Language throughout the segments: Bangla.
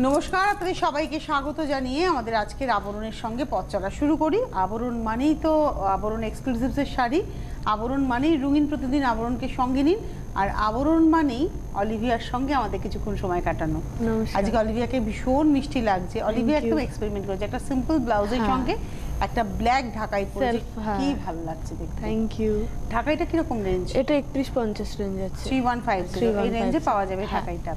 নমস্কার, আপনাদের সবাইকে স্বাগত জানিয়ে আমাদের আজকের আবরণের সঙ্গে পথ চলা শুরু করি। আবরণ মানেই তো আবরণ এক্সক্লুসিভসের শাড়ি, আবরণ মানেই রঙিন প্রতিদিন আবরণকে সঙ্গে নিন, আর আবরণ মানেই অলিভিয়ার সঙ্গে আমাদের কিছুক্ষণ সময় কাটানো। আজকে অলিভিয়াকে ভীষণ মিষ্টি লাগছে। অলিভিয়া একদম এক্সপেরিমেন্ট করেছে, একটা সিম্পল ব্লাউজের সঙ্গে একটা ব্ল্যাক ঢাকাই পরেছে, কি ভালো লাগছে দেখতে। Thank you. ঢাকাইটা কিরকম রেঞ্জ? এটা 3150 রেঞ্জ আছে, 3150 এই রেঞ্জে পাওয়া যাবে ঢাকাইটা।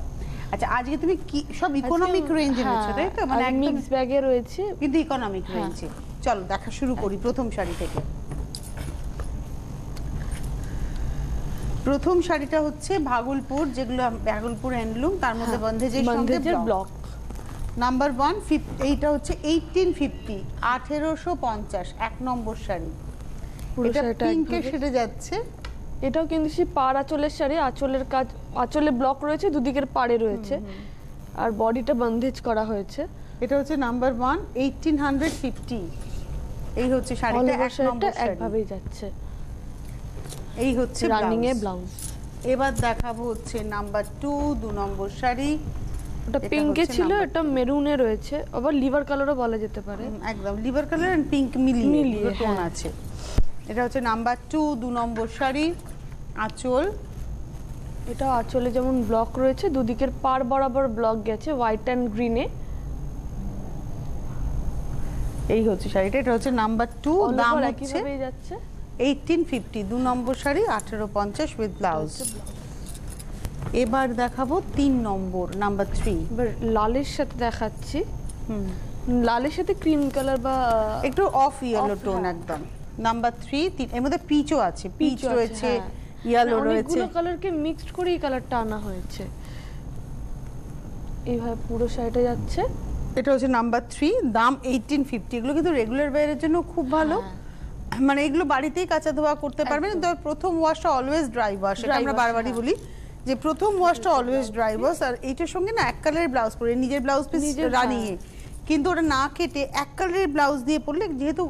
আচ্ছা, আজকে তুমি কি সব ইকোনমিক রেঞ্জে রয়েছে তাই তো? মানে একদম মিক্স ব্যাগে রয়েছে কিন্তু ইকোনমিক রেঞ্জে। চলো দেখা শুরু করি প্রথম শাড়ি থেকে। প্রথম শাড়িটা হচ্ছে ভাগলপুর, যেগুলো ভাগলপুর হ্যান্ডলুম, তার মধ্যে বন্ধেজের সঙ্গে ব্লক। নাম্বার 1 এইটা হচ্ছে 1850, 1850 এক নম্বর শাড়ি। এটা পিঙ্কে সেটে যাচ্ছে। এটাও কিন্তু সেই পাড় আঁচলের শাড়ি, আঁচলের কাজ, আঁচলে ব্লক রয়েছে, দুদিকের পাড়ে রয়েছে, আর বডিটা বন্ধেজ করা হয়েছে। এটা হচ্ছে নাম্বার 1 1850। এই হচ্ছে শাড়িটা এক নম্বর শাড়ি, একভাবেই যাচ্ছে। এই হচ্ছে রানিং এ ব্লাউজ। এবার দেখাবো হচ্ছে নাম্বার 2 2 নম্বর শাড়ি। ওটা পিঙ্কে ছিল, এটা মেরুনে রয়েছে, আবার লিভার কালারও বলা যেতে পারে। একদম লিভার কালার এন্ড পিঙ্ক মিলিয়ে টোন আছে। এটা হচ্ছে নাম্বার 2 2 নম্বর শাড়ি। আঁচল, এটা আঁচলে যেমন ব্লক রয়েছে, দুদিকের পাড় বরাবর ব্লক গেছে হোয়াইট এন্ড গ্রিনে। এই হচ্ছে শাড়িটা। এটা হচ্ছে নাম্বার 2, দাম হচ্ছে যাচ্ছে 1850, 2 নম্বর শাড়ি 1850 উইথ ব্লাউজ। এবার দেখাবো 3 নম্বর, নাম্বার 3। এবার লালের সাথে দেখাচ্ছি। লালের সাথে ক্রিম কালার বা একটু অফ ইয়েলো টোন একদম। নাম্বার 3, এর মধ্যে পিচও আছে, পিচ রয়েছে, ইয়েলো রয়েছে, অনেকগুলো কালারকে মিক্সড করে এই কালারটা আনা হয়েছে। এইভাবে পুরো শাড়িটা যাচ্ছে। এটা হচ্ছে নাম্বার 3, দাম 1850। এগুলো কিন্তু রেগুলার ওয়্যারের জন্য খুব ভালো, মানে এগুলো বাড়িতেই কাঁচা ধোয়া করতে পারবেন। কিন্তু প্রথম ওয়াশটা অলওয়েজ ড্রাই ওয়াশ, এটা আমরা বারবারই বলি যে প্রথম ওয়াশটা অলওয়েজ ড্রাই ওয়াশ। আর এইটার সঙ্গে না এক কালারের ব্লাউজ পরে, নিজের ব্লাউজ পিস রানিয়ে, কিন্তু ওটা না কেটে এক কালারের ব্লাউজ দিয়ে পরলে যেহেতু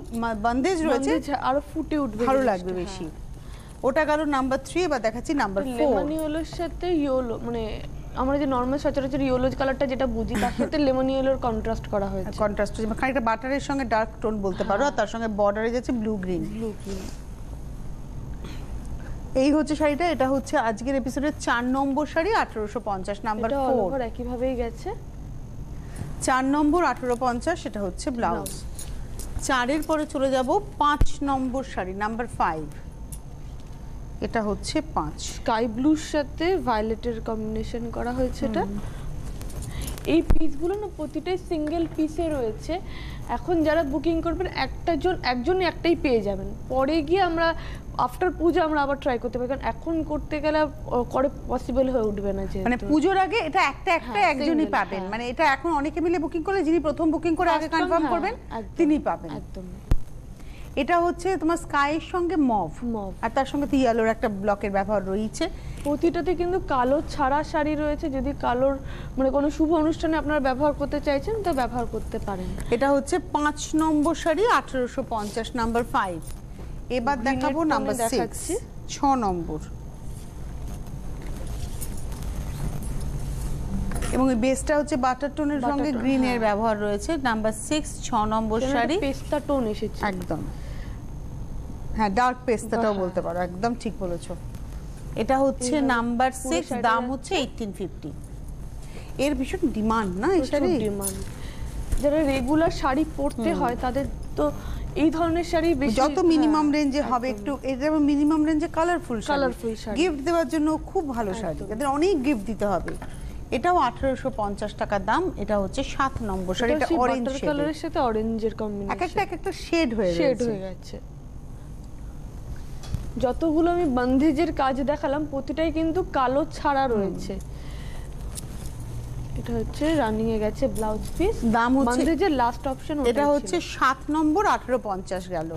বন্ধেজ রয়েছে আরো ফুটে উঠবে, ভালো লাগবে বেশি। ওটা গেল নাম্বার 3। এবার দেখাচ্ছি নাম্বার 4। লেমন ইয়েলোর সাথে ইয়েলো, মানে আমরা যে নরমাল সচরাচর ইয়েলো কালারটা যেটা বুঝি, তার সাথে লেমন ইয়েলোর কন্ট্রাস্ট করা হয়েছে। কন্ট্রাস্ট হচ্ছে খানিকটা বাটারের সঙ্গে ডার্ক টোন বলতে পারো, আর তার সঙ্গে বর্ডারে যাচ্ছে ব্লু গ্রিন। এই হচ্ছে শাড়িটা। এটা হচ্ছে আজকের এপিসোডের 4 নম্বর শাড়ি, 1850, নাম্বার 4। একই ভাবেই গেছে। 4 নম্বর 1850, সেটা হচ্ছে ব্লাউজ। 4-এর পরে চলে যাব 5 নম্বর শাড়ি, নাম্বার 5। এটা হচ্ছে 5, স্কাই ব্লুর সাথে ভায়োলেটের কম্বিনেশন করা হয়েছে। এটা এই পিসগুলো না প্রতিটাই সিঙ্গেল পিসে রয়েছে। এখন যারা বুকিং করবেন একজনই একটাই পেয়ে যাবেন। পরে গিয়ে আমরা আফটার পূজা আমরা আবার ট্রাই করতে পারি, কারণ এখন করতে গেলে করে পসিবল হয়ে উঠবে না। যে মানে পূজোর আগে এটা একটা একজনই পাবেন। মানে এটা এখন অনেকে মিলে বুকিং করলে যিনি প্রথম বুকিং করে আগে কনফার্ম করবেন তিনি পাবেন একদম। এটা হচ্ছে তোমার স্কাইয়ের সঙ্গে মভ, আর তার সঙ্গে ইয়েলোর একটা ব্লকের ব্যবহার রয়েছে। প্রতিটাতে কিন্তু কালো ছাড়া শাড়ি রয়েছে। যদি কালোর মানে কোনো শুভ অনুষ্ঠানে আপনারা ব্যবহার করতে চাইছেন তো ব্যবহার করতে পারেন। এটা হচ্ছে 5 নম্বর শাড়ি, 1850, নাম্বার 5। এবার দেখাবো নাম্বার 6, 6 নম্বর। এবং এই বেসটা হচ্ছে বাটার টোনের সঙ্গে গ্রিনের ব্যবহার রয়েছে। নাম্বার 6, 6 নম্বর শাড়ি, পেস্তা টোন এসেছে একদম। হ্যাঁ, ডার্ক পেস্তাটাও বলতে পারো, একদম ঠিক বলেছো। এটা হচ্ছে নাম্বার 6, দাম হচ্ছে 1850। এর ভীষণ ডিমান্ড না এই শাড়ি। ডিমান্ড, যারা রেগুলার শাড়ি পরতে হয় তাদের তো এই ধরনের শাড়ি বেশি। যত মিনিমাম রেঞ্জে হবে একটু, এটা মিনিমাম রেঞ্জে কালারফুল শাড়ি, গিফট দেওয়ার জন্য খুব ভালো শাড়ি, এদের অনেক গিফট দিতে হবে। এটাও 1850 টাকা দাম। এটা হচ্ছে 7 নম্বর শাড়ি। এটা অরেঞ্জ কালারের সাথে অরেঞ্জের কম্বিনেশন, এক একটা শেড হয়ে গেছে। যতগুলো আমি বন্ধেজের কাজ দেখালাম প্রতিটাই কিন্তু কালো ছাড়া রয়েছে। এটা হচ্ছে রানিং এ গেছে ব্লাউজ পিস, দাম হচ্ছে বন্ধেজের লাস্ট অপশন। এটা হচ্ছে 7 নম্বর, 1850 গেল।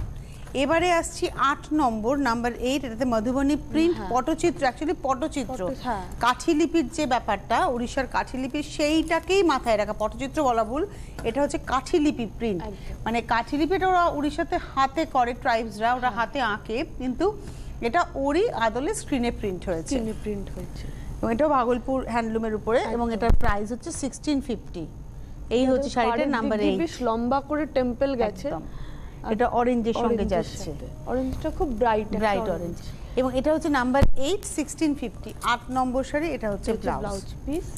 এবারে আসছি 8 নম্বর, নাম্বার 8। এটাতে মধুবনী প্রিন্ট, পটচিত্র, অ্যাকচুয়ালি পটচিত্র, কাঠিলিপির যে ব্যাপারটা, উড়িষ্যার কাঠিলিপির সেইটাকেই মাথায় রাখা। পটচিত্র বলা ভুল, এটা হচ্ছে কাঠিলিপি প্রিন্ট। মানে কাঠিলিপিটা ওরা উড়িষ্যাতে হাতে করে, ট্রাইবসরা ওরা হাতে আঁকে, কিন্তু এটা ওরই আদলে স্ক্রিনে প্রিন্ট হয়েছে। এবং এটাও ভাগলপুর হ্যান্ডলুমের উপরে, এবং এটার প্রাইস হচ্ছে 1650। এই হচ্ছে শাড়িটার নাম্বার 8, বেশ লম্বা করে টেম্পল গেছে। এটা অরেঞ্জের সঙ্গে যাচ্ছে, অরেঞ্জটা খুব ব্রাইট অরেঞ্জ। এবং এটা হচ্ছে নাম্বার 8, 1650, 8 নম্বর শাড়ি। এটা হচ্ছে ব্লাউজ পিস।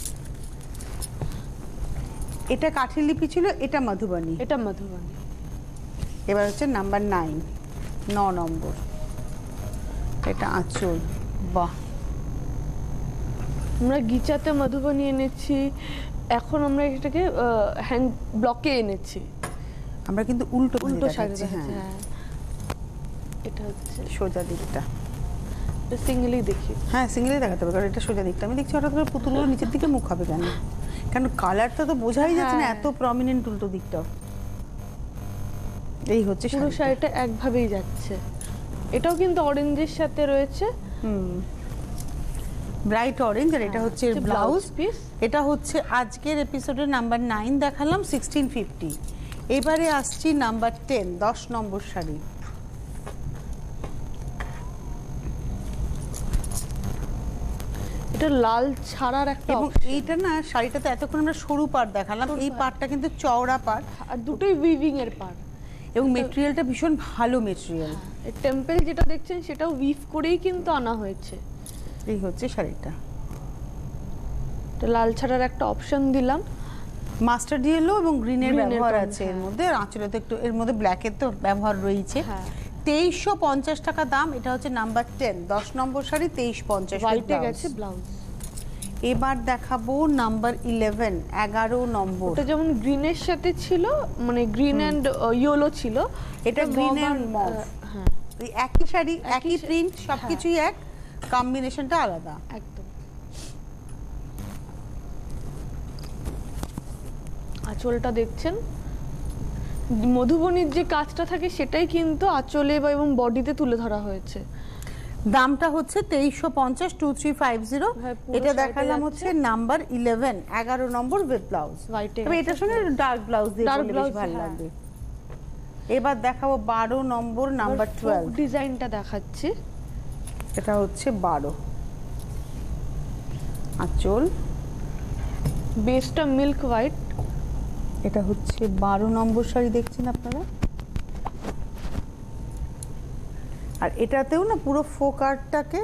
এটা কাঠি লিপি ছিল, এটা মধুবনী। এবার হচ্ছে নাম্বার 9, 9 নম্বর। এটা আঁচল, বাহ। আমরা গিচাতে মধুবনী এনেছি, এখন আমরা এটাকে হ্যান্ড ব্লকে এনেছি। আমরা কিন্তু উল্টো শাড়ি দেখাচ্ছি। হ্যাঁ, এটা হচ্ছে সোজা দিকটা, সিঙ্গেলই দেখি। হ্যাঁ সিঙ্গেলই দেখাতে হবে, কারণ এটা সোজা দিকটা। আমি দেখছি হঠাৎ করে পুতুলগুলো নিচের দিকে মুখ হবে কেন? কারণ কালারটা তো বোঝাই যাচ্ছে না, এত প্রমিনেন্ট উল্টো দিকটাও। এই হচ্ছে পুরো শাড়িটা একভাবেই যাচ্ছে। এটাও কিন্তু অরেঞ্জের সাথে রয়েছে, ব্রাইট অরেঞ্জ। আর এটা হচ্ছে ব্লাউজ পিস। এটা হচ্ছে আজকের এপিসোডের নাম্বার 9 দেখালাম, 1650। এবারে আসছি নাম্বার 10, 10 নম্বর শাড়ি। এটা লাল ছাড়ার একটা, এবং এইটা না শাড়িটাতে এতক্ষণ আমরা সরু পাড় দেখালাম, এই পাড়টা কিন্তু চওড়া পাড়, আর দুটোই উইভিং এর পাড়। এবং মেটেরিয়ালটা ভীষণ ভালো মেটেরিয়াল। এই টেম্পল যেটা দেখছেন সেটাও উইভ করেই কিন্তু আনা হয়েছে। এই হচ্ছে শাড়িটা। তো লাল ছাড়ার একটা অপশন দিলাম, মাস্টার্ড ইয়েলো এবং গ্রিনের ব্যবহার আছে এর মধ্যে। আর আঁচলে তো একটু এর মধ্যে ব্ল্যাকের তো ব্যবহার রয়েছে। 2350 টাকা দাম। এটা হচ্ছে নাম্বার 10, 10 নম্বর শাড়ি, 2350 হোয়াইটে গেছে ব্লাউজ। এবার দেখাবো নাম্বার 11, 11 নম্বর। এটা যেমন গ্রিনের সাথে ছিল, মানে গ্রিন এন্ড ইয়েলো ছিল, এটা গ্রিন এন্ড মভ। হ্যাঁ, এই একই শাড়ি, একই প্রিন্ট, সবকিছুই এক, কম্বিনেশনটা আলাদা একদম। আঁচলটা দেখছেন, মধুবনীর যে কাজটা থাকে সেটাই কিন্তু আঁচলে এবং বডিতে তুলে ধরা হয়েছে। দামটা হচ্ছে 2350, 2350। এটা দেখালাম হচ্ছে নাম্বার 11, 11 নম্বর উইথ ব্লাউজ। তবে এটার সঙ্গে ডার্ক ব্লাউজ দিয়ে করলে বেশ ভালো লাগবে। এবার দেখাবো 12 নম্বর, নাম্বার 12। ডিজাইনটা দেখাচ্ছি, এটা হচ্ছে 12, আঁচল, বেসটা মিল্ক হোয়াইট। এটা হচ্ছে 12 নম্বর শাড়ি, দেখছেন আপনারা। আর এটাতেও না পুরো ফোকারটাকে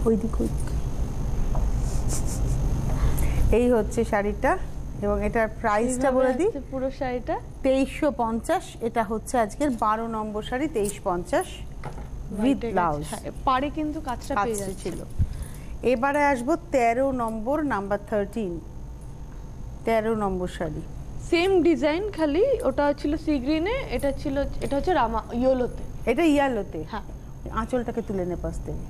ওই দিক। এই হচ্ছে শাড়িটা, এবং এটার প্রাইসটা বলে দিই। পুরো শাড়িটা 2350। এটা হচ্ছে আজকের 12 নম্বর শাড়ি, 2350 উইথ ব্লাউজ। পাড়ে কিন্তু কাজটা পেয়ে যাচ্ছিল। এবারে আসবো 13 নম্বর, নাম্বার 13, 13 নম্বর শাড়ি। সেম ডিজাইন, খালি ওটা ছিল সি গ্রিনে, এটা ছিল, এটা হচ্ছে রামা ইয়েলোতে। এটা ইয়েলোতে। হ্যাঁ, আঁচলটাকে তুলে নে পাশ থেকে।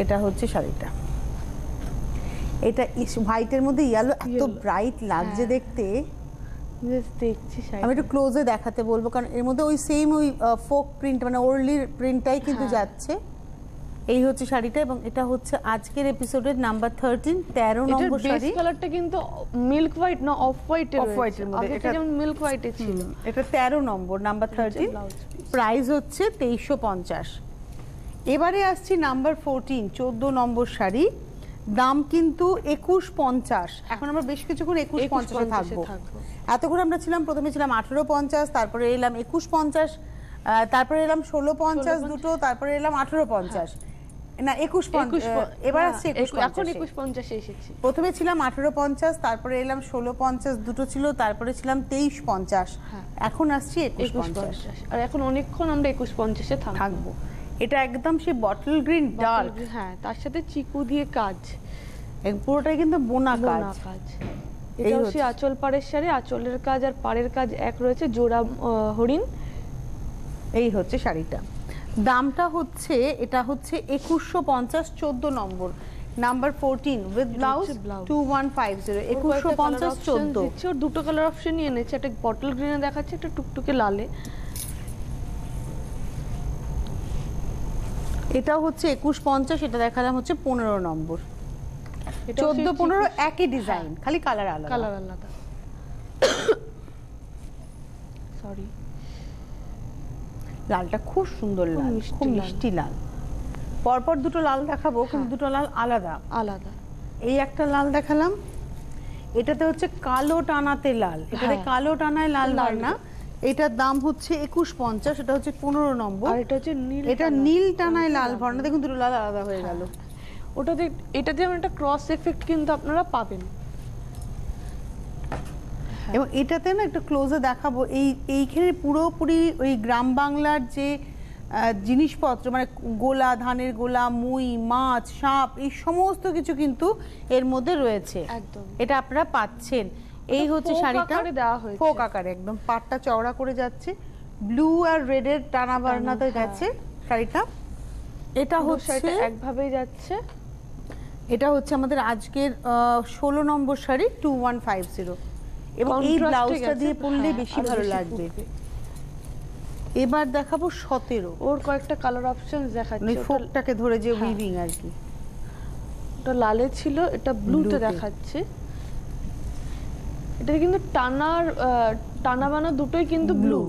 এটা হচ্ছে শাড়িটা। এটা হোয়াইটের মধ্যে ইয়েলো, এত ব্রাইট লাগছে দেখতে। দেখছি আমি একটু ক্লোজে দেখাতে বলবো, কারণ এর মধ্যে ওই সেম ওই ফোক প্রিন্ট, মানে ওর্লির প্রিন্টটাই কিন্তু যাচ্ছে। এই হচ্ছে শাড়িটা, এবং এটা হচ্ছে আজকের এপিসোডের নাম্বার 13, 13 নম্বর শাড়ি। কালারটা কিন্তু মিল্ক হোয়াইট না অফ হোয়াইটের, অফ হোয়াইটের মধ্যে। এটা যেমন মিল্ক হোয়াইটে ছিল। এটা 13 নম্বর, নাম্বার 13, প্রাইস হচ্ছে 2350। এবারে আসছি নাম্বার 14, 14 নম্বর শাড়ি। দাম কিন্তু 2150। এখন আমরা বেশ কিছুক্ষণ 2150 এ থাকবো। এতক্ষণ আমরা ছিলাম, প্রথমে ছিলাম 1850, তারপরে এলাম 2150, তারপরে এলাম 1650 দুটো, তারপরে এলাম 1850, না 2150। এবার আসছে 2150 এসেছি। প্রথমে ছিলাম 1850, তারপরে এলাম 1650 দুটো ছিল, তারপরে ছিলাম 2350, এখন আসছি 2150। আর এখন অনেকক্ষণ আমরা 2150 এ থাকবো। এটা একদম সেই বটল গ্রিন ডার্ক, হ্যাঁ, তার সাথে চিকু দিয়ে কাজ, পুরোটাই কিন্তু বোনা কাজ। এটা হচ্ছে আঁচল পাড়ের শাড়ি, আঁচলের কাজ আর পাড়ের কাজ এক রয়েছে, জোড়া হরিণ। এই হচ্ছে শাড়িটা। দামটা হচ্ছে, এটা হচ্ছে 2150, 14 নম্বর, নাম্বার 14 উইথ ব্লাউজ, 2150, 2150, 14। ওর দুটো কালার অপশনই এনেছে, একটা বটল গ্রিনে দেখাচ্ছে, একটা টুকটুকে লালে। এটাও হচ্ছে 2150, এটা দেখালাম হচ্ছে 15 নম্বর। 14-15 একই ডিজাইন, খালি কালার আলাদা, কালার আলাদা। সরি। লালটা খুব সুন্দর লাল, খুব মিষ্টি লাল। পরপর দুটো লাল দেখাবো, কিন্তু দুটো লাল আলাদা আলাদা। এই একটা লাল দেখালাম, এটাতে হচ্ছে কালো টানাতে লাল, এটাতে কালো টানায় লাল না। এটার দাম হচ্ছে 21.50, এটা হচ্ছে 15 নম্বর। আর এটা হচ্ছে নীল, এটা নীল টানায় লাল ভর্ণা। দেখুন দুটো লাল আলাদা হয়ে গেল। ওটাতে এটাতে একটা ক্রস এফেক্ট কিন্তু আপনারা পাবেন। এবং এটাতে না একটু ক্লোজে দেখাবো, এইখানে পুরোপুরি ওই গ্রাম বাংলার যে জিনিসপত্র, মানে গোলা, ধানের গোলা, মুই, মাছ, সাপ, এই সমস্ত কিছু কিন্তু এর মধ্যে রয়েছে। একদম এটা আপনারা পাচ্ছেন। এই হচ্ছে শাড়িটা ফোক আকারে, একদম পাটটা চওড়া করে যাচ্ছে, ব্লু আর রেডের টানা বার্নাতে গেছে শাড়িটা। এটা হচ্ছে একভাবেই যাচ্ছে। এটা হচ্ছে আমাদের আজকের 16 নম্বর শাড়ি 2150, এবং এই ব্লাউজটা দিয়ে পরলে বেশি ভালো লাগবে। এবার দেখাবো 17, ওর কয়েকটা কালার অপশনস দেখাচ্ছি। ফোকটাকে ধরে যে উইভিং আর কি, ওটা লালে ছিল, এটা ব্লুতে দেখাচ্ছে। এটা কিন্তু টানা বানা দুটোই কিন্তু ব্লু,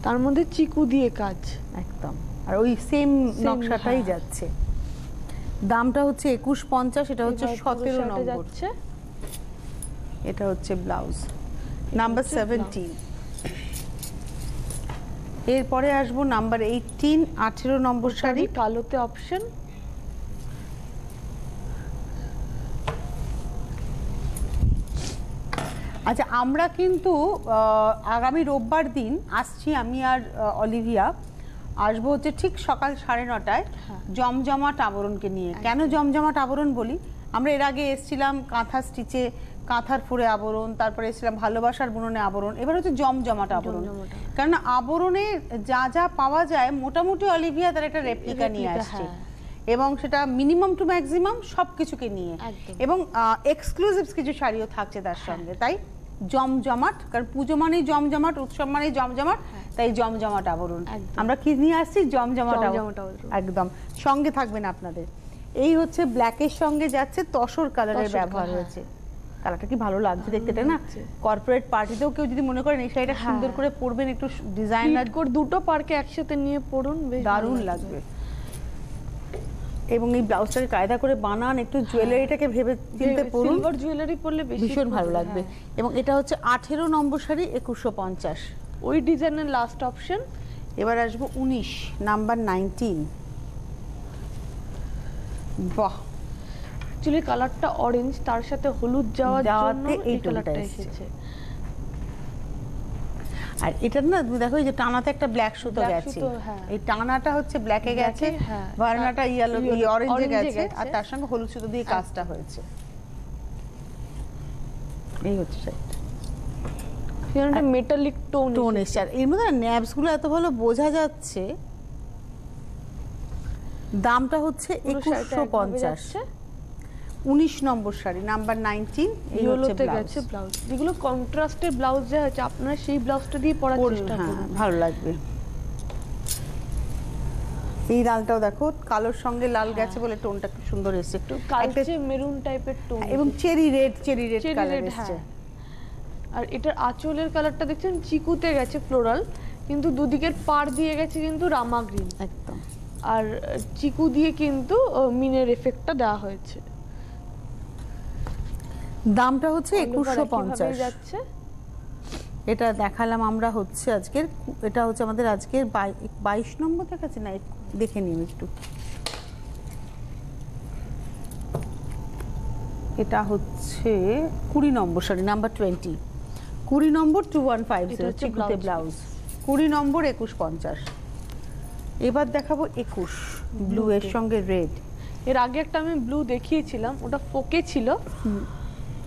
তার মধ্যে চিকু দিয়ে কাজ একদম, আর ওই সেম নকশাটাই যাচ্ছে। দামটা হচ্ছে 21.50, এটা হচ্ছে 17 নম্বর যাচ্ছে। এটা হচ্ছে ব্লাউজ নাম্বার 17। এরপরে আসবো নাম্বার 18, 18 নম্বর শাড়ি, কালোতে অপশন। আচ্ছা, আমরা কিন্তু আগামী রোববার দিন আসছি, আমি আর অলিভিয়া আসবো হচ্ছে ঠিক সকাল 9:30টায় জমজমাট আবরণকে নিয়ে। কেন জমজমাট আবরণ বলি, আমরা এর আগে এসেছিলাম কাঁথা স্টিচে, কাঁথার ফুরে আবরণ, তারপরে এসেছিলাম ভালোবাসার বুননে আবরণ, এবার হচ্ছে জমজমাট আবরণ। কারণ আবরণে যা যা পাওয়া যায় মোটামুটি অলিভিয়া তার একটা রেপ্লিকা নিয়ে আসছে, এবং সেটা মিনিমাম টু ম্যাক্সিমাম সবকিছুকে নিয়ে, এবং এক্সক্লুসিভ কিছু শাড়িও থাকছে তার সঙ্গে। তাই জমজমাট, কারণ পুজো মানেই জমজমাট, উৎসব মানেই জমজমাট, তাই জমজমাট আবরণ আমরা কি নিয়ে আসছি, জমজমাট আবরণ। একদম সঙ্গে থাকবেন আপনাদের। এই হচ্ছে ব্ল্যাকের সঙ্গে যাচ্ছে তসর কালারের ব্যবহার হয়েছে। কালারটা কি ভালো লাগছে দেখতে, তাই না? কর্পোরেট পার্টিতেও কেউ যদি মনে করেন এই শাড়িটা সুন্দর করে পরবেন, একটু ডিজাইনার করে দুটো পার্কে একসাথে নিয়ে পরুন, বেশ দারুণ লাগবে। এবং এই ব্লাউজটাকে কায়দা করে বানান, একটু জুয়েলারিটাকে ভেবে চিন্তে পরুন, সিলভার জুয়েলারি পরলে ভীষণ ভালো লাগবে। এবং এটা হচ্ছে 18 নম্বর শাড়ি 2150, ওই ডিজাইনের লাস্ট অপশন। এবার আসবো 19 নাম্বার 19। বাহ, অ্যাকচুয়ালি কালারটা অরেঞ্জ, তার সাথে হলুদ যাওয়ার জন্য এই কালারটা এসেছে। আর এটা না তুমি দেখো, এই যে টানাতে একটা ব্ল্যাক সুতো গেছে, এই টানাটা হচ্ছে ব্ল্যাকে গেছে, ভার্নাটা ইয়েলো অরেঞ্জে গেছে, আর তার সঙ্গে হলুদ সুতো দিয়ে কাজটা হয়েছে। এই হচ্ছে সেটা মেটালিক টোন এসছে, আর এর মধ্যে ন্যাবস গুলো এত ভালো বোঝা যাচ্ছে। দামটা হচ্ছে 2150, 19 নম্বর শাড়ি নাম্বার 19। এই হচ্ছে ব্লাউজ, যেগুলো কন্ট্রাস্টের ব্লাউজ যা আছে আপনারা সেই ব্লাউজটা দিয়ে পরার চেষ্টা করুন, ভালো লাগবে। এই লালটাও দেখো, কালোর সঙ্গে লাল গেছে বলে টোনটা খুব সুন্দর এসেছে, একটু কালচে মেরুন টাইপের টোন, এবং চেরি রেড কালার এসেছে। আর এটার আঁচলের কালারটা দেখছেন চিকুতে গেছে ফ্লোরাল, কিন্তু দুদিকের পাড় দিয়ে গেছে কিন্তু রামা গ্রিন একদম, আর চিকু দিয়ে কিন্তু মিনের এফেক্টটা দেওয়া হয়েছে। দামটা হচ্ছে 2150 যাচ্ছে। এটা দেখালাম আমরা হচ্ছে আজকের, এটা হচ্ছে আমাদের আজকের 22 নম্বর দেখাচ্ছে না, দেখে নিন একটু। এটা হচ্ছে 20 নম্বর শাড়ি নাম্বার 20, 20 নম্বর 2150 চিকুতে ব্লাউজ, 20 নম্বর 2150। এবার দেখাবো 21 ব্লু এর সঙ্গে রেড। এর আগে একটা আমি ব্লু দেখিয়েছিলাম, ওটা ফোকে ছিল,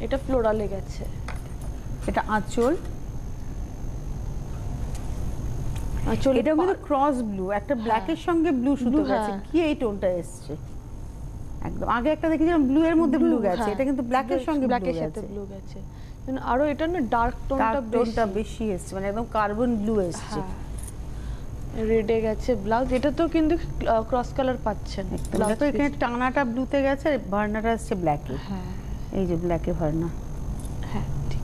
এটা ফ্লোরালে গেছে। এটা আঁচল, এটা কিন্তু ক্রস ব্লু, একটা ব্ল্যাকের সঙ্গে ব্লু সুতো গেছে, কি এই টোনটা এসছে একদম। আগে একটা দেখেছিলাম ব্লু এর মধ্যে ব্লু গেছে, এটা কিন্তু ব্ল্যাকের সঙ্গে ব্লু গেছে। আরো এটা না ডার্ক টোনটা বেশি এসছে, মানে একদম কার্বন ব্লু এসছে। রেডে গেছে ব্লাউজ, এটা তো কিন্তু ক্রস কালার পাচ্ছেন। দেখো এখানে টানাটা ব্লুতে গেছে, আর ভার্নাটা আসছে ব্ল্যাকে। এই যে ব্ল্যাকে ভার্না, হ্যাঁ ঠিক।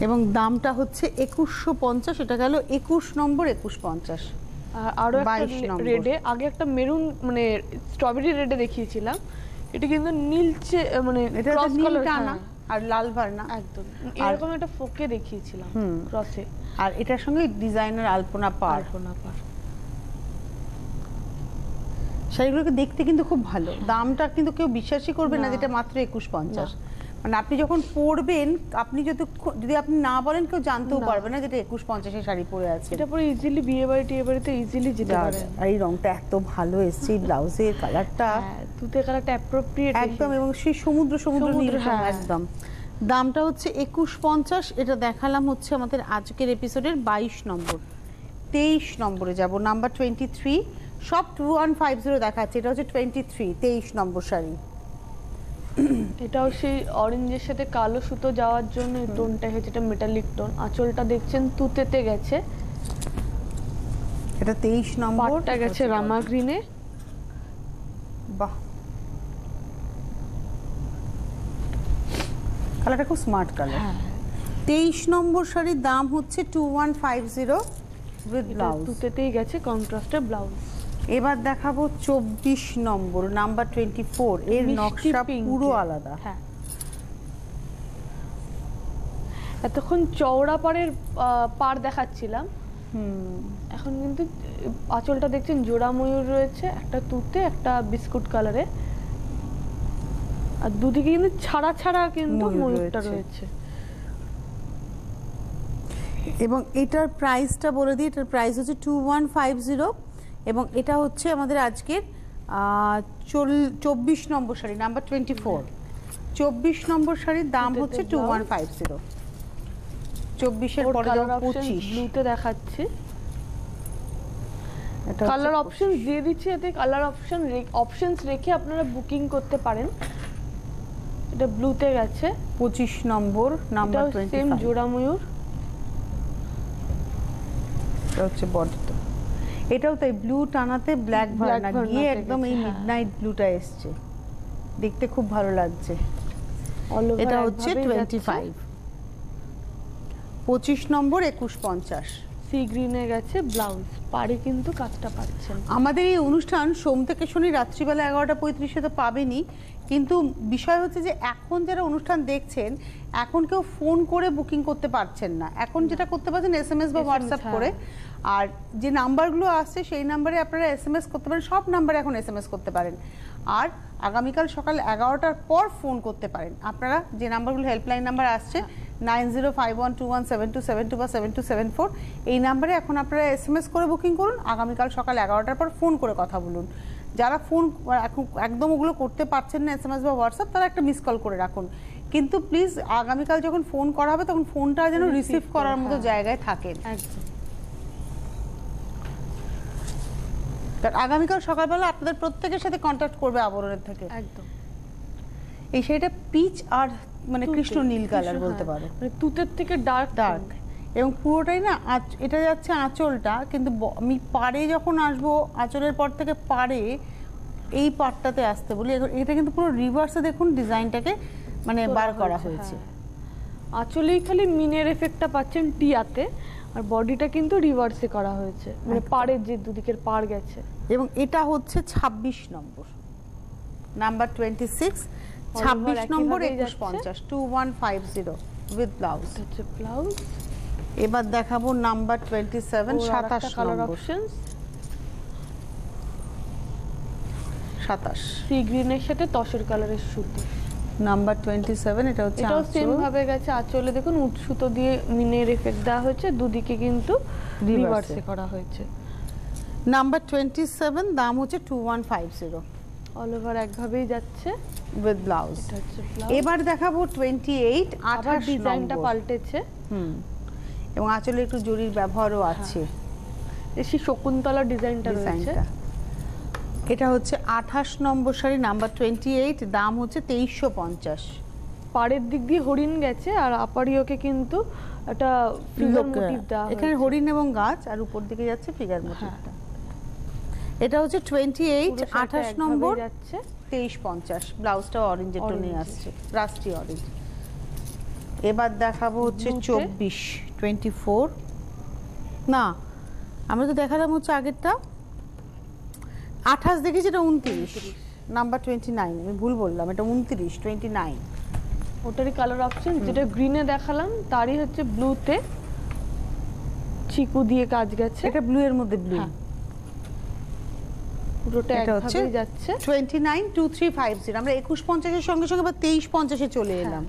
এবং দামটা হচ্ছে 2150, এটা গেল 21 নম্বর 2150। আর আরো একটা 22 নম্বর। রেডে, আগে একটা মেরুন মানে স্ট্রবেরি রেডে দেখিয়েছিলাম, এটা কিন্তু নীলচে মানে এটা ক্রস নীল কালার টানা আর লাল ভার্না একদম এরকম একটা ফোকে দেখিয়েছিলাম ক্রসে। আর এটার সঙ্গে ডিজাইনার আলপনা পার। শাড়িগুলোকে দেখতে কিন্তু খুব ভালো, দামটা কিন্তু কেউ বিশ্বাসই করবে না যেটা মাত্র 2150। মানে আপনি যখন পরবেন, আপনি যদি আপনি না বলেন কেউ জানতেও পারবে না যেটা 2150 এর শাড়ি পরে আছে। এটা পরে ইজিলি বিয়ে বাড়িতে ইজিলি যেতে পারে। আর এই রংটা এত ভালো এসছে, এই ব্লাউজের কালারটা তুতে কালারটা অ্যাপ্রোপ্রিয়েট একদম, এবং সেই সমুদ্র নীল একদম। দামটা হচ্ছে 2150। এটা দেখালাম হচ্ছে আমাদের আজকের এপিসোডের 22 নম্বর। 23 নম্বরে যাব, নাম্বার 23। সব 2150 দেখাচ্ছে, এটা হচ্ছে 23, 23 নম্বর শাড়ি। এটাও সেই অরেঞ্জের সাথে কালো সুতো যাওয়ার জন্য এই টোনটা হয়েছে, এটা মেটালিক টোন। আঁচলটা দেখছেন তুতেতে গেছে, এটা 23 নম্বর। পাটটা গেছে রামা গ্রিনে। বাহ, কালারটা খুব স্মার্ট কালার। 23 নম্বর শাড়ির দাম হচ্ছে 2150 উইথ ব্লাউজ। তুতেতেই গেছে কন্ট্রাস্টের ব্লাউজ। এবার দেখাবো 24 নম্বর, নাম্বার 24। এর নকশা পুরো আলাদা। হ্যাঁ, এতক্ষণ চওড়া পাড় দেখাচ্ছিলাম, এখন কিন্তু আঁচলটা দেখছেন জোড়া ময়ূর রয়েছে, একটা তুতে একটা বিস্কুট কালারে, আর দুদিকে কিন্তু ছাড়া কিন্তু ময়ূরটা রয়েছে। এবং এটার প্রাইসটা বলে দিই, এটার প্রাইস হচ্ছে 2150, এবং এটা হচ্ছে আমাদের আজকের 24 নম্বর শাড়ি, নাম্বার 24। 24 নম্বর শাড়ির দাম হচ্ছে 2150। 24 এর পরে যাব 25 ব্লুতে দেখাচ্ছি। কালার অপশন দিয়ে দিচ্ছি, এতে কালার অপশনস রেখে আপনারা বুকিং করতে পারেন। এটা ব্লুতে গেছে 25 নম্বর, নাম্বার 25। সেম জোড়া ময়ূর। এটা হচ্ছে বডিটা, এটাও তাই ব্লু টানাতে ব্ল্যাক ভার্না গিয়ে একদম এই মিডনাইট ব্লুটা এসছে, দেখতে খুব ভালো লাগছে। এটা হচ্ছে 25। 25 নম্বর 2150। সি গ্রিনে গেছে ব্লাউজ, পাড়ে কিন্তু কাজটা পাচ্ছেন। আমাদের এই অনুষ্ঠান সোম থেকে শনি রাত্রিবেলা 11:35 তো পাবেনই, কিন্তু বিষয় হচ্ছে যে এখন যারা অনুষ্ঠান দেখছেন, এখন কেউ ফোন করে বুকিং করতে পারছেন না। এখন যেটা করতে পারছেন SMS বা হোয়াটসঅ্যাপ করে, আর যে নাম্বারগুলো আসছে সেই নাম্বারে আপনারা SMS করতে পারেন। সব নাম্বারে এখন SMS করতে পারেন, আর আগামীকাল সকাল 11টার পর ফোন করতে পারেন। আপনারা যে নাম্বারগুলো হেল্পলাইন নাম্বার আসছে 9051217272 বা 7274, এই নাম্বারে এখন আপনারা SMS করে বুকিং করুন। আগামীকাল সকাল 11টার পর ফোন করে কথা বলুন। যারা ফোন এখন একদম ওগুলো করতে পারছেন না, SMS বা হোয়াটসঅ্যাপ, তারা একটা মিস কল করে রাখুন। কিন্তু প্লিজ আগামীকাল যখন ফোন করা হবে তখন ফোনটা যেন রিসিভ করার মতো জায়গায় থাকেন। আগামীকাল সকালবেলা আপনাদের প্রত্যেকের সাথে কন্ট্যাক্ট করবে আবরণের থেকে। একদম এই শাড়িটা পিচ আর মানে কৃষ্ণ নীল কালার বলতে পারো, মানে তুতের থেকে ডার্ক, এবং পুরোটাই না এটা যাচ্ছে আঁচলটা, কিন্তু আমি পাড়ে যখন আসবো, আঁচলের পর থেকে পাড়ে এই পাড়টাতে আসতে বলি, এটা কিন্তু পুরো রিভার্সে দেখুন ডিজাইনটাকে মানে বার করা হয়েছে। আঁচলেই খালি মিনের এফেক্টটা পাচ্ছেন টিয়াতে, আর বডিটা কিন্তু রিভার্সে করা হয়েছে, মানে পাড়ের যে দুদিকের পাড় গেছে। এবং এটা হচ্ছে 26 নম্বর, নাম্বার 26। 26 number 2150, 2150 with blouse. হচ্ছে ব্লাউজ। এবার দেখাবো নাম্বার 27, 27 কালার নম্বর। অপশনস 27 সি গ্রিনের সাথে তসর কালারের সুতো, নাম্বার 27। এটা হচ্ছে এটাও সেম ভাবে গেছে, আঁচলে দেখুন উট সুতো দিয়ে মিনের এফেক্ট দেওয়া হয়েছে, দুদিকে কিন্তু রিভার্সে করা হয়েছে। নাম্বার 27, দাম হচ্ছে 2150। অল ওভার একভাবেই যাচ্ছে উইথ ব্লাউজ। এবার দেখাবো 28, 28 ডিজাইনটা পাল্টেছে, এবং আঁচলে একটু জরির ব্যবহারও আছে। এসি শকুন্তলা ডিজাইনটা রয়েছে। এটা হচ্ছে 28 নম্বর শাড়ি, নাম্বার 28, দাম হচ্ছে 2350। পাড়ের দিক দিয়ে হরিণ গেছে, আর আপারিওকে কিন্তু একটা ফিগার মোটিভ দেওয়া হয়েছে। এখানে হরিণ এবং গাছ, আর উপর দিকে যাচ্ছে ফিগার মোটিভটা। এটা হচ্ছে 28, 28 নম্বর যাচ্ছে 2350। ব্লাউজটাও অরেঞ্জের টোনে আসছে, রাস্টি অরেঞ্জ। এবার দেখাবো হচ্ছে 24 24 না আমরা তো দেখালাম হচ্ছে আগেরটা 28 দেখেছি, এটা 29 নাম্বার 29, আমি ভুল বললাম, এটা 29 29। ওটারই কালার অপশন, যেটা গ্রিনে দেখালাম তারই হচ্ছে ব্লুতে চিকু দিয়ে কাজ গেছে। এটা ব্লু এর মধ্যে ব্লু, পুরোটা এটা হচ্ছে একভাবেই যাচ্ছে 29 2350। আমরা 2150 এর সঙ্গে সঙ্গে আবার 2350 এ চলে এলাম,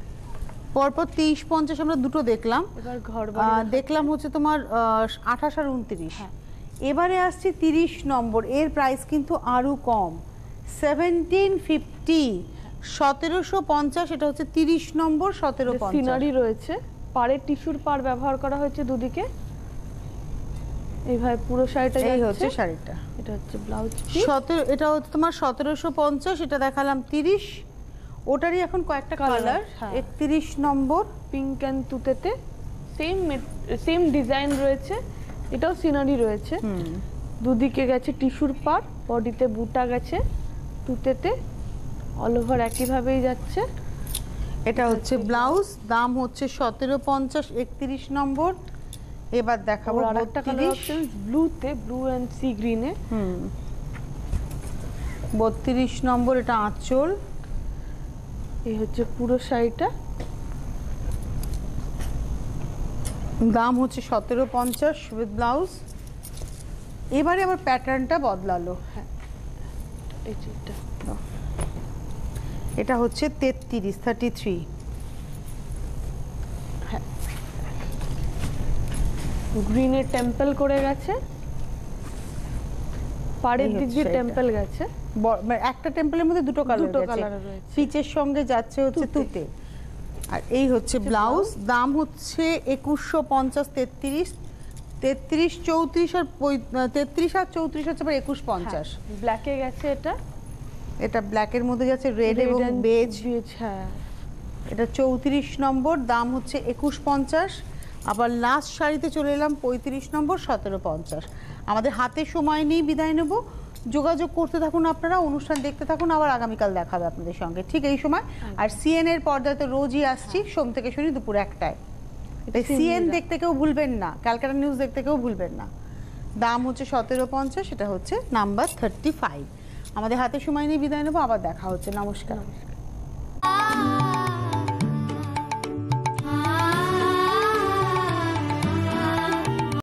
পরপর 2350 আমরা দুটো দেখলাম। এবার ঘর দেখলাম হচ্ছে তোমার 28 আর 29। এবারে আসছে 30 নম্বর, এর প্রাইস কিন্তু আরো কম, 1750 1750। এটা হচ্ছে 30 নম্বর 1750। সিনারি রয়েছে, পাড়ে টিস্যুর পাড় ব্যবহার করা হয়েছে দুদিকে, এইভাবে পুরো শাড়িটা এই হচ্ছে শাড়িটা, এটা হচ্ছে ব্লাউজ। 17, এটা হচ্ছে তোমার 1750, এটা দেখালাম 30। ওটারই এখন কয়েকটা কালার, 31 নম্বর পিঙ্ক অ্যান্ড তুতেতে সেম ডিজাইন রয়েছে, এটাও সিনারি রয়েছে, দুদিকে গেছে টিস্যুর পাড়, বডিতে বুটা গেছে তুতেতে, অল ওভার একইভাবেই যাচ্ছে। এটা হচ্ছে ব্লাউজ, দাম হচ্ছে 1750, 31 নম্বর। এবার দেখাবো আরেকটা কালার অপশন ব্লুতে, ব্লু এন্ড সি গ্রিনে, 32 নম্বর, এটা আঁচল। এই হচ্ছে পুরো শাড়িটা, দাম হচ্ছে 1750 উইথ ব্লাউজ। এবারে আবার প্যাটার্নটা বদলালো, এই যেটা এটা হচ্ছে 33 গ্রিনের টেম্পল করে গেছে, পাড়ের দিক দিয়ে টেম্পল গেছে, একটা টেম্পলের মধ্যে দুটো কালার রয়েছে, পিচের সঙ্গে যাচ্ছে হচ্ছে তুতে। আর এই হচ্ছে ব্লাউজ, দাম হচ্ছে 2150, 33 34 আর 33 আর 34 হচ্ছে আবার 2150। ব্ল্যাকে গেছে, এটা ব্ল্যাকের মধ্যে যাচ্ছে রেড এবং বেজ। হ্যাঁ, এটা 34 নম্বর, দাম হচ্ছে 2150। আবার লাস্ট শাড়িতে চলে এলাম 35 নম্বর 1750। আমাদের হাতে সময় নেই, বিদায় নেব। যোগাযোগ করতে থাকুন আপনারা, অনুষ্ঠান দেখতে থাকুন, আবার আগামীকাল দেখাবে আপনাদের সঙ্গে ঠিক এই সময়। আর সিএন এর পর্দায় তো রোজই আসছি, সোম থেকে শনি দুপুর 1টায়। তাই সিএন দেখতে কেউ ভুলবেন না, ক্যালকাটা নিউজ দেখতে কেউ ভুলবেন না। দাম হচ্ছে 1750, এটা হচ্ছে নাম্বার 35। আমাদের হাতে সময় নেই, বিদায় নেবো, আবার দেখা হচ্ছে। নমস্কার।